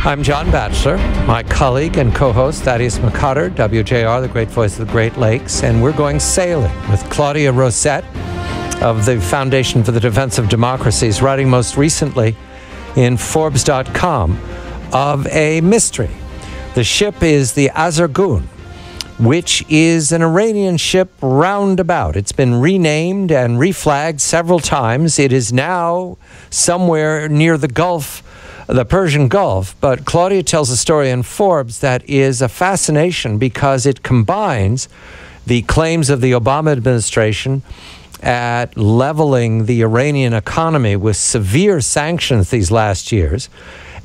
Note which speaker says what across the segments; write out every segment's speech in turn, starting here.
Speaker 1: I'm John Batchelor, my colleague and co-host Thaddeus McCotter, WJR, the great voice of the Great Lakes, and we're going sailing with Claudia Rosett of the Foundation for the Defense of Democracies, writing most recently in Forbes.com of a mystery. The ship is the Azargun, which is an Iranian ship roundabout. It's been renamed and reflagged several times. It is now somewhere near the Gulf, the Persian Gulf. But Claudia tells a story in Forbes that is a fascination because it combines the claims of the Obama administration at leveling the Iranian economy with severe sanctions these last years,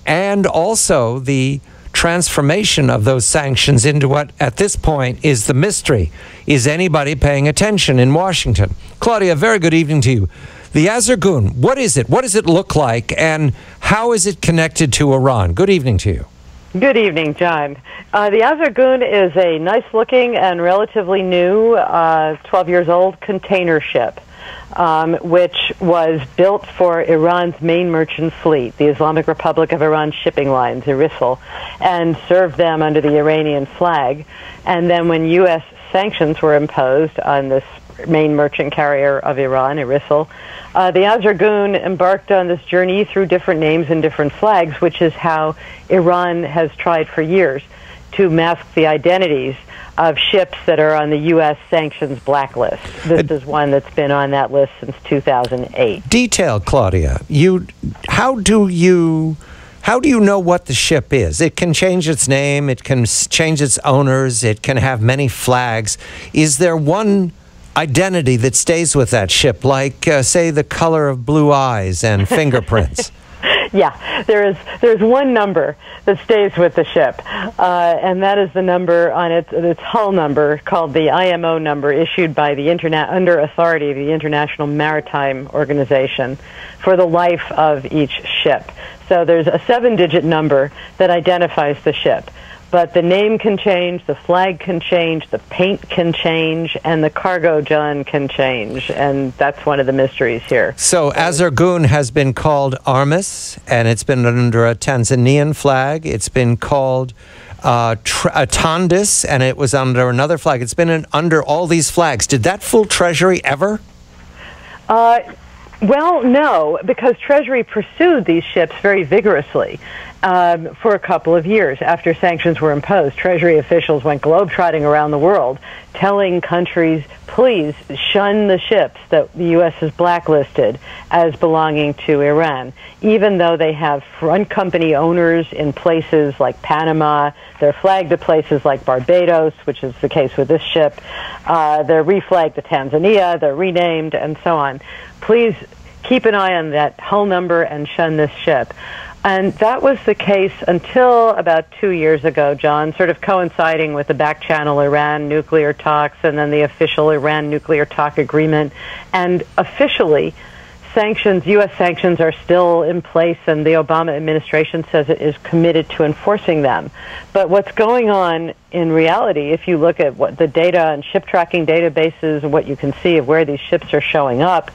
Speaker 1: and also the transformation of those sanctions into what at this point is the mystery. Is anybody paying attention in Washington? Claudia, very good evening to you. The Azargun, what is it? What does it look like? And how is it connected to Iran? Good evening to you.
Speaker 2: Good evening, John. The Azargun is a nice-looking and relatively new, 12 years old, container ship, which was built for Iran's main merchant fleet, the Islamic Republic of Iran Shipping Lines, IRISL, and served them under the Iranian flag. And then when U.S. sanctions were imposed on this main merchant carrier of Iran, IRISL, the Azargun embarked on this journey through different names and different flags, which is how Iran has tried for years to mask the identities of ships that are on the U.S. sanctions blacklist. This is one that's been on that list since 2008.
Speaker 1: Detail, Claudia. How do you know what the ship is? It can change its name, it can change its owners, it can have many flags. Is there one identity that stays with that ship, like, say, the color of blue eyes and fingerprints?
Speaker 2: Yeah, there's one number that stays with the ship, and that is the number on its hull number, called the IMO number, issued by the under authority of the International Maritime Organization for the life of each ship. So there's a 7-digit number that identifies the ship. But the name can change, the flag can change, the paint can change, and the cargo, John, can change. And that's one of the mysteries here.
Speaker 1: So Azargun has been called Armis, and it's been under a Tanzanian flag. It's been called Thaddeus, and it was under another flag. It's been under all these flags. Did that fool Treasury ever?
Speaker 2: Well, no, because Treasury pursued these ships very vigorously for a couple of years after sanctions were imposed. Treasury officials went globetrotting around the world telling countries, please shun the ships that the U.S. has blacklisted as belonging to Iran, even though they have front company owners in places like Panama. They're flagged to places like Barbados, which is the case with this ship. They're reflagged to Tanzania. They're renamed, and so on. Please keep an eye on that hull number and shun this ship. And that was the case until about 2 years ago, John, sort of coinciding with the back-channel Iran nuclear talks and then the official Iran nuclear talk agreement. And officially, sanctions, U.S. sanctions, are still in place, and the Obama administration says it is committed to enforcing them. But what's going on in reality, if you look at what the data and ship tracking databases and what you can see of where these ships are showing up,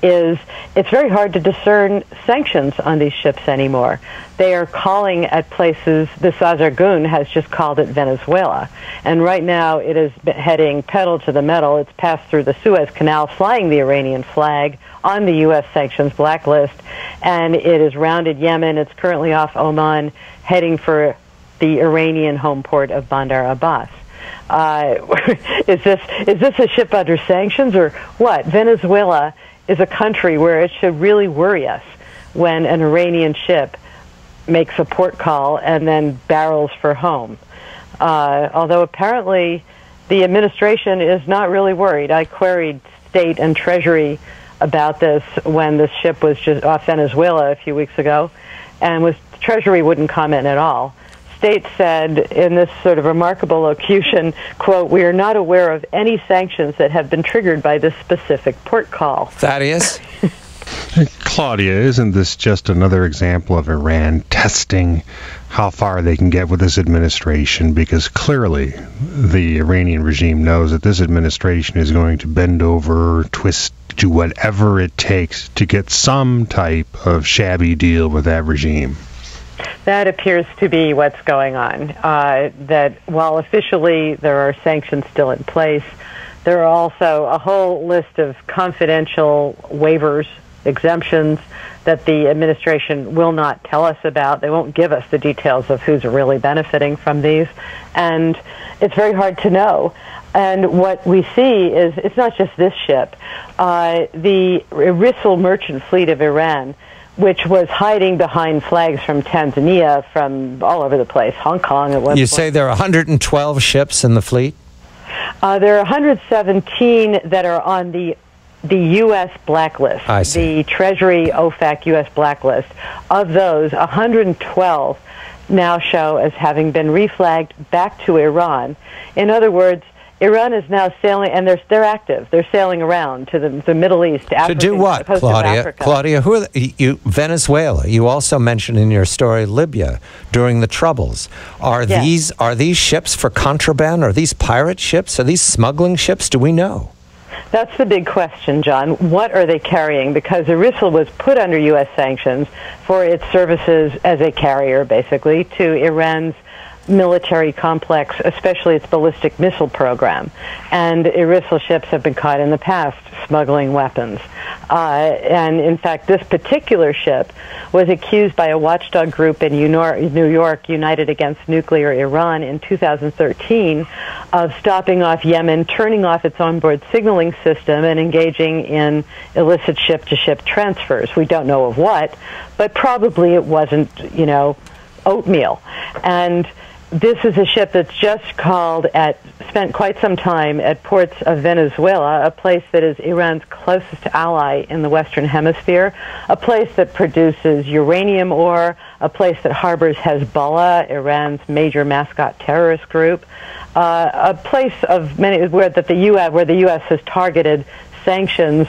Speaker 2: is it's very hard to discern sanctions on these ships anymore. They are calling at places, this Azargun has just called it Venezuela. And right now it is heading pedal to the metal. It's passed through the Suez Canal, flying the Iranian flag on the U.S. sanctions blacklist, and it is rounded Yemen. It's currently off Oman, heading for the Iranian home port of Bandar Abbas. Is this a ship under sanctions or what? Venezuela is a country where it should really worry us when an Iranian ship makes a port call and then barrels for home. Although apparently the administration is not really worried. I queried State and Treasury about this when this ship was just off Venezuela a few weeks ago, and Treasury wouldn't comment at all. State said in this sort of remarkable locution, quote, "We are not aware of any sanctions that have been triggered by this specific port call."
Speaker 1: Thaddeus?
Speaker 3: Claudia, isn't this just another example of Iran testing how far they can get with this administration? Because clearly the Iranian regime knows that this administration is going to bend over, twist, do whatever it takes to get some type of shabby deal with that regime.
Speaker 2: That appears to be what's going on. That while officially there are sanctions still in place, there are also a whole list of confidential waivers, exemptions that the administration will not tell us about. They won't give us the details of who's really benefiting from these. And it's very hard to know. And what we see is it's not just this ship. The Rosett merchant fleet of Iran, which was hiding behind flags from Tanzania, from all over the place, Hong Kong at one point.
Speaker 1: You say there are 112 ships in the fleet?
Speaker 2: There are 117 that are on the U.S. blacklist,
Speaker 1: I see.
Speaker 2: the Treasury OFAC U.S. blacklist. Of those, 112 now show as having been reflagged back to Iran. In other words, Iran is now sailing, and they're active. They're sailing around to the Middle East, Africa.
Speaker 1: To do what, Claudia? Claudia, who are Venezuela. You also mentioned in your story Libya during the Troubles. Are these ships for contraband? Are these pirate ships? Are these smuggling ships? Do we know?
Speaker 2: That's the big question, John. What are they carrying? Because Rosett was put under U.S. sanctions for its services as a carrier, basically, to Iran's military complex, especially its ballistic missile program. And Rosett ships have been caught in the past smuggling weapons. And in fact, this particular ship was accused by a watchdog group in New York, United Against Nuclear Iran, in 2013 of stopping off Yemen, turning off its onboard signaling system, and engaging in illicit ship-to-ship transfers. We don't know of what, but probably it wasn't, oatmeal. And this is a ship that's just spent quite some time at ports of Venezuela, a place that is Iran's closest ally in the Western Hemisphere, a place that produces uranium ore, a place that harbors Hezbollah, Iran's major mascot terrorist group, a place of many where the U.S. has targeted sanctions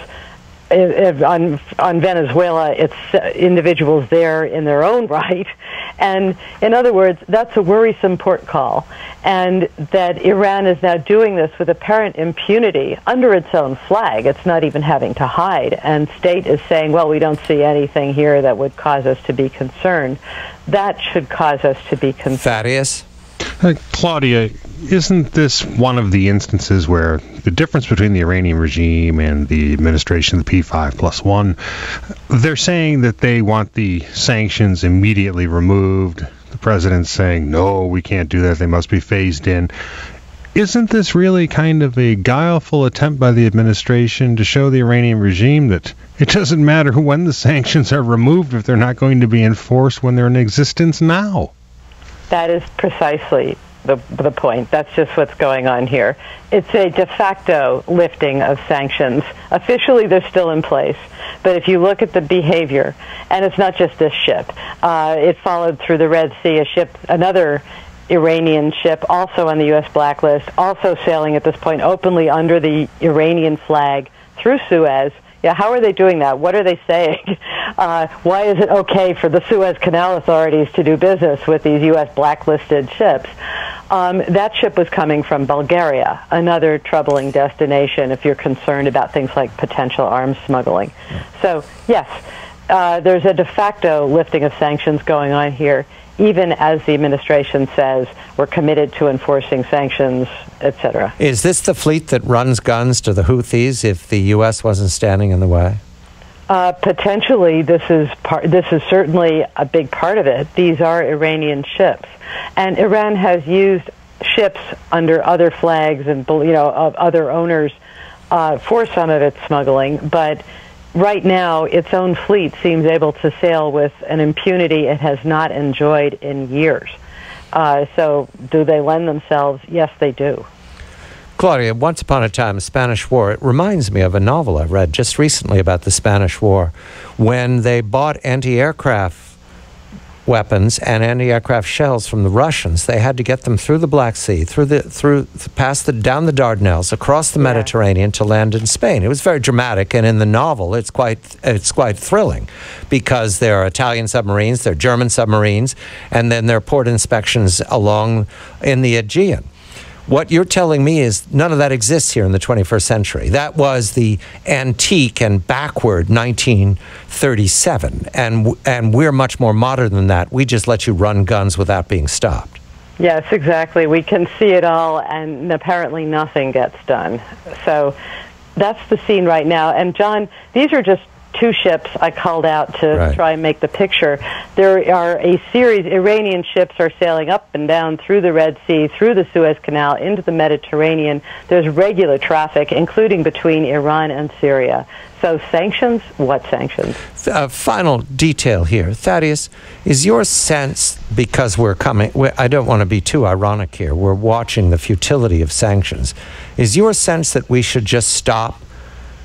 Speaker 2: on Venezuela, it's individuals there in their own right. And in other words, that's a worrisome port call. And that Iran is now doing this with apparent impunity under its own flag. It's not even having to hide. And state is saying, well, we don't see anything here that would cause us to be concerned. That should cause us to be concerned.
Speaker 1: Thaddeus?
Speaker 3: Claudia, isn't this one of the instances where the difference between the Iranian regime and the administration, the P5+1, they're saying that they want the sanctions immediately removed. The president's saying, no, we can't do that. They must be phased in. Isn't this really kind of a guileful attempt by the administration to show the Iranian regime that it doesn't matter when the sanctions are removed if they're not going to be enforced when they're in existence now?
Speaker 2: That is precisely the point. That's just what's going on here. It's a de facto lifting of sanctions. Officially, they're still in place. But if you look at the behavior, and it's not just this ship, it followed through the Red Sea, another Iranian ship, also on the U.S. blacklist, also sailing at this point openly under the Iranian flag through Suez. Yeah, how are they doing that? What are they saying? Why is it okay for the Suez Canal authorities to do business with these U.S. blacklisted ships? That ship was coming from Bulgaria, another troubling destination if you're concerned about things like potential arms smuggling. So, yes, there's a de facto lifting of sanctions going on here, even as the administration says we're committed to enforcing sanctions, etc.
Speaker 1: Is this the fleet that runs guns to the Houthis if the U.S. wasn't standing in the way?
Speaker 2: Potentially, this is certainly a big part of it. These are Iranian ships, and Iran has used ships under other flags and of other owners for some of its smuggling. But right now, its own fleet seems able to sail with an impunity it has not enjoyed in years. So, do they lend themselves? Yes, they do.
Speaker 1: Claudia, once upon a time, the Spanish War, it reminds me of a novel I read just recently about the Spanish War, when they bought anti-aircraft weapons and anti-aircraft shells from the Russians. They had to get them through the Black Sea, down the Dardanelles, across the Mediterranean to land in Spain. It was very dramatic, and in the novel, it's quite thrilling, because there are Italian submarines, there are German submarines, and then there are port inspections along in the Aegean. What you're telling me is none of that exists here in the 21st century. That was the antique and backward 1937, and we're much more modern than that. We just let you run guns without being stopped.
Speaker 2: Yes, exactly. We can see it all, and apparently nothing gets done. So that's the scene right now. And, John, these are just two ships I called out to try and make the picture. There are a series, Iranian ships are sailing up and down through the Red Sea, through the Suez Canal, into the Mediterranean. There's regular traffic, including between Iran and Syria. So sanctions? What sanctions?
Speaker 1: Final detail here. Thaddeus, is your sense, because I don't want to be too ironic here, we're watching the futility of sanctions. Is your sense that we should just stop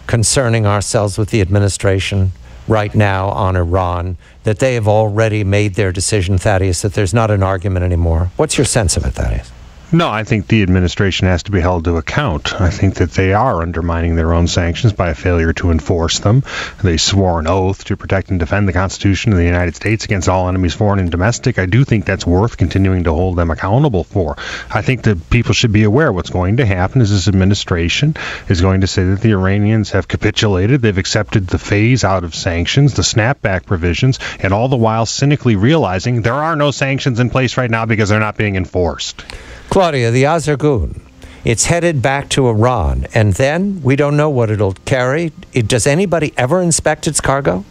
Speaker 1: concerning ourselves with the administration right now on Iran, that they have already made their decision, Thaddeus, that there's not an argument anymore? What's your sense of it, Thaddeus?
Speaker 3: No, I think the administration has to be held to account. I think that they are undermining their own sanctions by a failure to enforce them. They swore an oath to protect and defend the Constitution of the United States against all enemies, foreign and domestic. I do think that's worth continuing to hold them accountable for. I think that people should be aware what's going to happen is this administration is going to say that the Iranians have capitulated, they've accepted the phase out of sanctions, the snapback provisions, and all the while cynically realizing there are no sanctions in place right now because they're not being enforced.
Speaker 1: Claudia, the Azargun, it's headed back to Iran, and then we don't know what it'll carry. Does anybody ever inspect its cargo?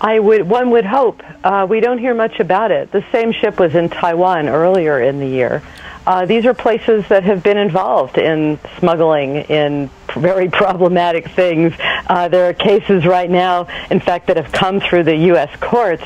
Speaker 2: One would hope. We don't hear much about it. The same ship was in Taiwan earlier in the year. These are places that have been involved in smuggling, in very problematic things. There are cases right now, in fact, that have come through the U.S. courts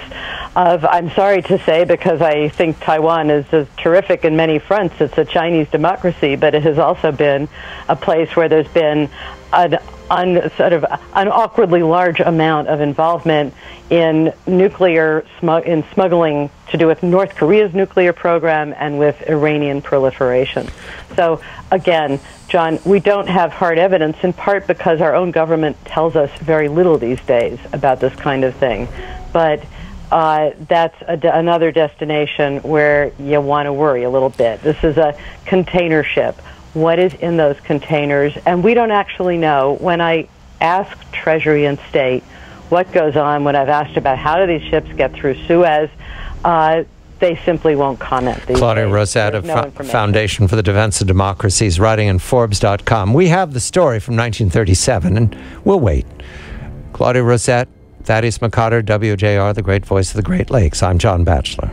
Speaker 2: of, I'm sorry to say, because I think Taiwan is terrific in many fronts. It's a Chinese democracy, but it has also been a place where there's been an awkwardly large amount of involvement in smuggling to do with North Korea's nuclear program and with Iranian proliferation. So again, John, we don't have hard evidence, in part because our own government tells us very little these days about this kind of thing. But that's another destination where you want to worry a little bit. This is a container ship. What is in those containers? And we don't actually know. When I ask Treasury and State what goes on, when I've asked about how do these ships get through Suez, they simply won't comment.
Speaker 1: Claudia Rosett of Foundation for the Defense of Democracy is writing in Forbes.com. We have the story from 1937, and we'll wait. Claudia Rosett, Thaddeus McCotter, WJR, the great voice of the Great Lakes. I'm John Batchelor.